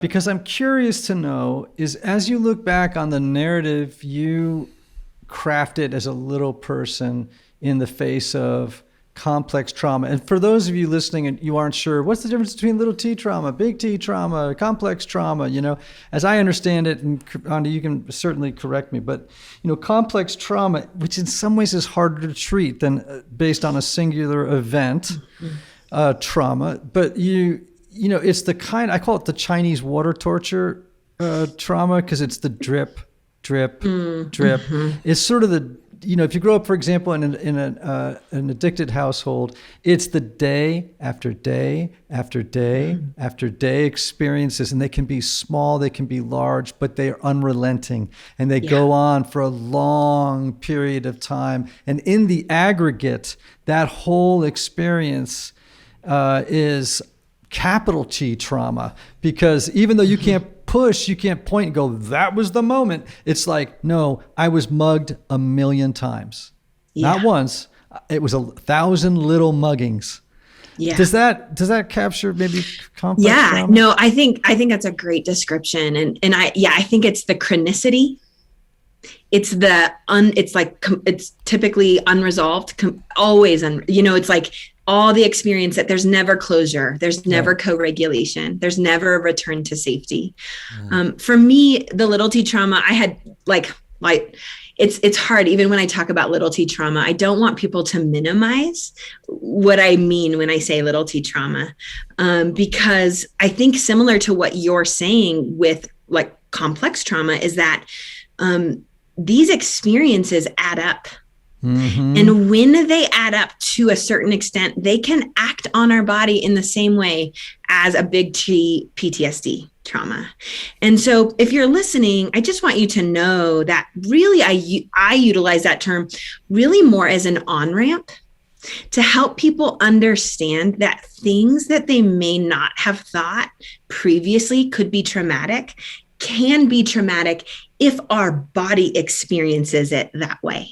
Because I'm curious to know is as you look back on the narrative you crafted as a little person in the face of complex trauma. And for those of you listening and you aren't sure, what's the difference between little T trauma, big T trauma, complex trauma, as I understand it, and Aundi, you can certainly correct me, but, complex trauma, which in some ways is harder to treat than based on a singular event, trauma, but it's the kind, I call it the Chinese water torture trauma, because it's the drip, drip, drip. It's sort of the, if you grow up, for example, in an addicted household, it's the day after day after day after day experiences, and they can be small, they can be large, but they are unrelenting, and they go on for a long period of time. And in the aggregate, that whole experience is capital T trauma, because even though you can't push, you can't point and go, that was the moment. It's like, no, I was mugged 1,000,000 times. Not once. It was 1,000 little muggings. Yeah. Does that capture maybe complex trauma? No, I think that's a great description. And I think it's the chronicity. It's it's typically unresolved, always, it's like all the experience that there's never closure, there's never co-regulation, there's never a return to safety. For me, the little T trauma, I had it's hard. Even when I talk about little T trauma, I don't want people to minimize what I mean when I say little T trauma, because I think similar to what you're saying with like complex trauma is that these experiences add up. And when they add up to a certain extent, they can act on our body in the same way as a big T PTSD trauma. And so if you're listening, I just want you to know that really I utilize that term really more as an on-ramp to help people understand that things that they may not have thought previously could be traumatic can be traumatic if our body experiences it that way.